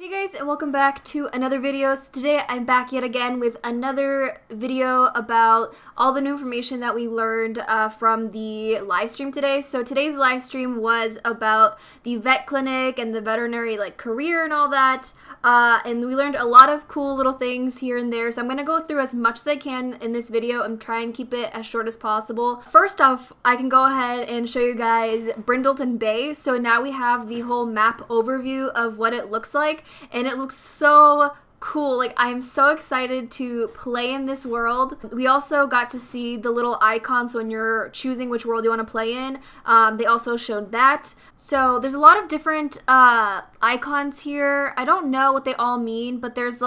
Hey guys, and welcome back to another video. So today I'm back yet again with another video about all the new information that we learned from the live stream today. So today's live stream was about the vet clinic and the veterinary career and all that. And we learned a lot of cool little things here and there. So I'm going to go through as much as I can in this video and try and keep it as short as possible. First off, I can go ahead and show you guys Brindleton Bay. So now we have the whole map overview of what it looks like. And it looks so cool. I'm so excited to play in this world. We also got to see the little icons when you're choosing which world you want to play in. They also showed that. So there's a lot of different icons here. I don't know what they all mean, but there's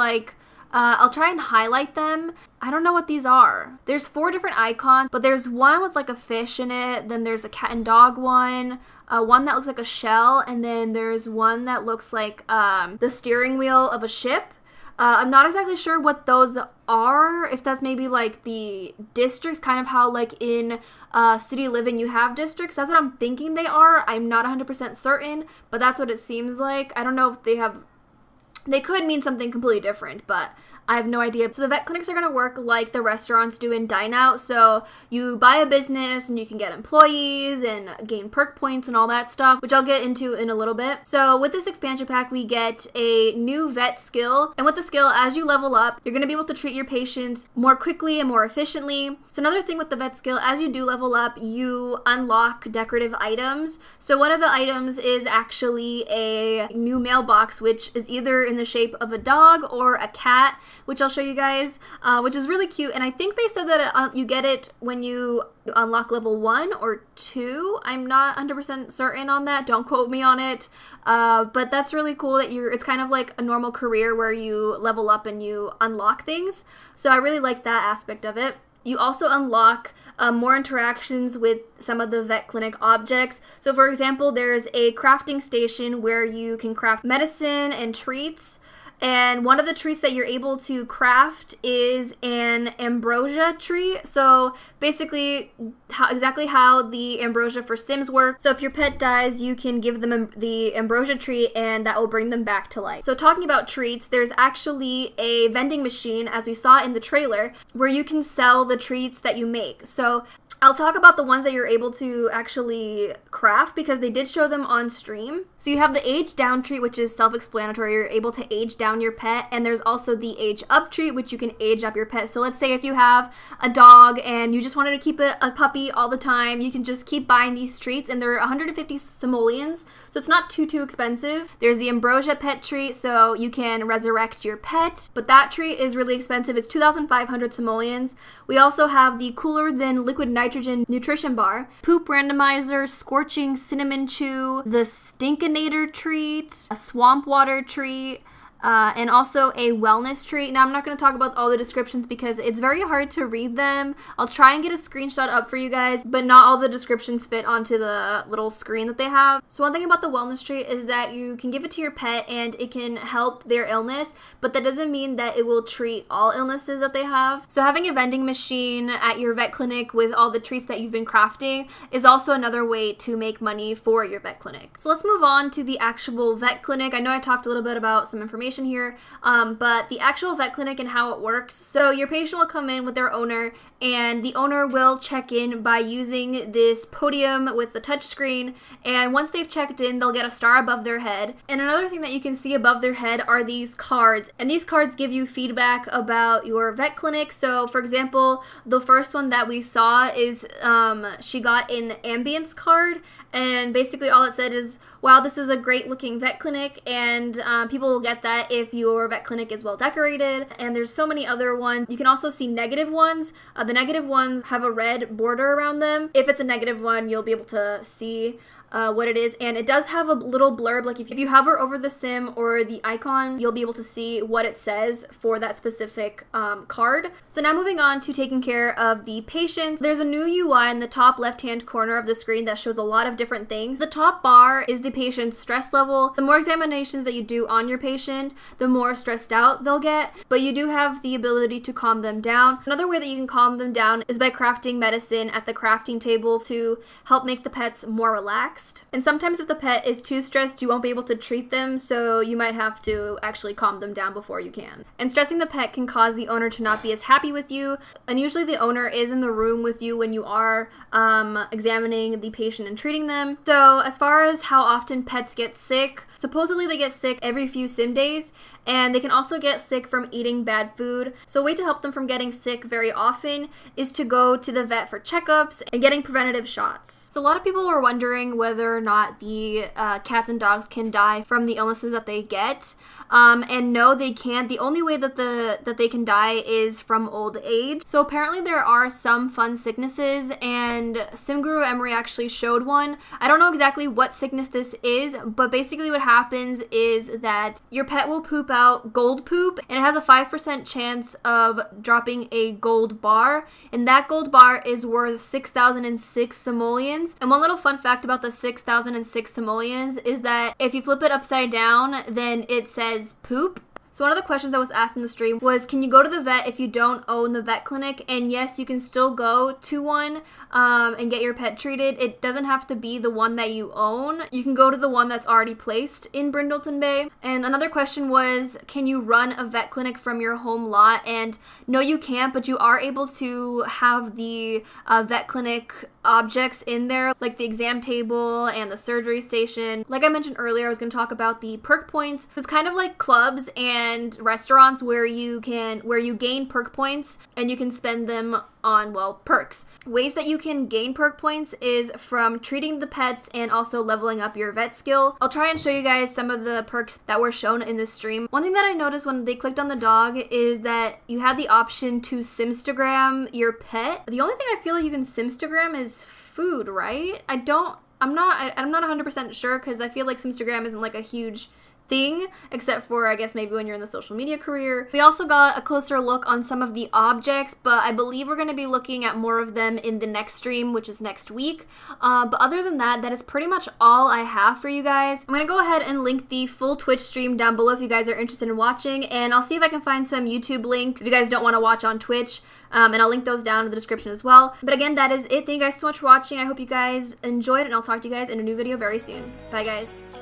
I'll try and highlight them. I don't know what these are. There's 4 different icons, but there's one with a fish in it, then there's a cat and dog one that looks like a shell, and then there's one that looks like the steering wheel of a ship. I'm not exactly sure what those are, if that's maybe the districts, kind of how in City Living you have districts. That's what I'm thinking they are. I'm not 100% certain, but that's what it seems like. I don't know if they could mean something completely different, but I have no idea. So the vet clinics are going to work like the restaurants do in Dine Out. So you buy a business and you can get employees and gain perk points and all that stuff, which I'll get into in a little bit. So with this expansion pack, we get a new vet skill. And with the skill, as you level up, you're going to be able to treat your patients more quickly and more efficiently. So another thing with the vet skill, as you do level up, you unlock decorative items. So one of the items is actually a new mailbox, which is either in the shape of a dog or a cat, which I'll show you guys, which is really cute. And I think they said that you get it when you unlock level 1 or 2. I'm not 100% certain on that. Don't quote me on it. But that's really cool that it's kind of like a normal career where you level up and you unlock things. So I really like that aspect of it. You also unlock more interactions with some of the vet clinic objects. So for example, there's a crafting station where you can craft medicine and treats. And one of the treats that you're able to craft is an Ambrosia Tree. So basically exactly how the Ambrosia for Sims works. So if your pet dies, you can give them the Ambrosia Tree and that will bring them back to life. So talking about treats, there's actually a vending machine, as we saw in the trailer, where you can sell the treats that you make. So I'll talk about the ones that you're able to actually craft because they did show them on stream. So you have the age down treat, which is self-explanatory. You're able to age down your pet, and there's also the age up treat, which you can age up your pet. So let's say if you have a dog and you just wanted to keep a puppy all the time, you can just keep buying these treats, and they're 150 simoleons, so it's not too expensive. There's the Ambrosia pet treat, so you can resurrect your pet, but that treat is really expensive. It's 2,500 simoleons. We also have the cooler than liquid nitrogen nutrition bar, poop randomizer, scorching cinnamon chew, the stinkinator treat, a swamp water treat, and also a wellness treat. Now I'm not going to talk about all the descriptions because it's very hard to read them. I'll try and get a screenshot up for you guys, but not all the descriptions fit onto the little screen that they have. So one thing about the wellness treat is that you can give it to your pet and it can help their illness, but that doesn't mean that it will treat all illnesses that they have. So having a vending machine at your vet clinic with all the treats that you've been crafting is also another way to make money for your vet clinic. So let's move on to the actual vet clinic. I know I talked a little bit about some information here, but the actual vet clinic and how it works. So your patient will come in with their owner, and the owner will check in by using this podium with the touch screen, and once they've checked in, they'll get a star above their head. And another thing that you can see above their head are these cards, and these cards give you feedback about your vet clinic. So for example, the first one that we saw is she got an ambience card, and basically all it said is, wow, this is a great looking vet clinic, and people will get that if your vet clinic is well decorated. And there's so many other ones. You can also see negative ones. The negative ones have a red border around them. If it's a negative one, you'll be able to see what it is, and it does have a little blurb. If you hover over the sim or the icon, you'll be able to see what it says for that specific card. So now moving on to taking care of the patients, there's a new UI in the top left hand corner of the screen that shows a lot of different things. The top bar is the patient's stress level. The more examinations that you do on your patient, the more stressed out they'll get, but you do have the ability to calm them down. Another way that you can calm them down is by crafting medicine at the crafting table to help make the pets more relaxed. next. And sometimes if the pet is too stressed, you won't be able to treat them, so you might have to actually calm them down before you can. And stressing the pet can cause the owner to not be as happy with you, and usually the owner is in the room with you when you are examining the patient and treating them. So as far as how often pets get sick, supposedly they get sick every few sim days, and they can also get sick from eating bad food. So a way to help them from getting sick very often is to go to the vet for checkups and getting preventative shots. So a lot of people were wondering whether or not the cats and dogs can die from the illnesses that they get. And no, they can't. The only way that they can die is from old age. So apparently there are some fun sicknesses, and Sim Guru Emery actually showed one. I don't know exactly what sickness this is, but basically what happens is that your pet will poop out gold poop, and it has a 5% chance of dropping a gold bar, and that gold bar is worth 6,006 simoleons. And one little fun fact about the 6,006 simoleons is that if you flip it upside down, then it says poop. So one of the questions that was asked in the stream was, can you go to the vet if you don't own the vet clinic? And yes, you can still go to one and get your pet treated. It doesn't have to be the one that you own. You can go to the one that's already placed in Brindleton Bay. And another question was, can you run a vet clinic from your home lot? And no, you can't, but you are able to have the vet clinic objects in there, like the exam table and the surgery station. Like I mentioned earlier, I was going to talk about the Perk Points. It's kind of like clubs and restaurants where you gain Perk Points and you can spend them on, well, perks. Ways that you can gain Perk Points is from treating the pets and also leveling up your vet skill. I'll try and show you guys some of the perks that were shown in this stream. One thing that I noticed when they clicked on the dog is that you had the option to Simstagram your pet. The only thing I feel like you can Simstagram is food, right? I'm not 100% sure, because I feel like Simstagram isn't like a huge thing, except for I guess maybe when you're in the social media career. We also got a closer look on some of the objects, but I believe we're going to be looking at more of them in the next stream, which is next week. But other than that, that is pretty much all I have for you guys. I'm going to go ahead and link the full Twitch stream down below if you guys are interested in watching, and I'll see if I can find some YouTube links if you guys don't want to watch on Twitch. And I'll link those down in the description as well. But again, that is it. Thank you guys so much for watching. I hope you guys enjoyed, and I'll talk to you guys in a new video very soon. Bye, guys.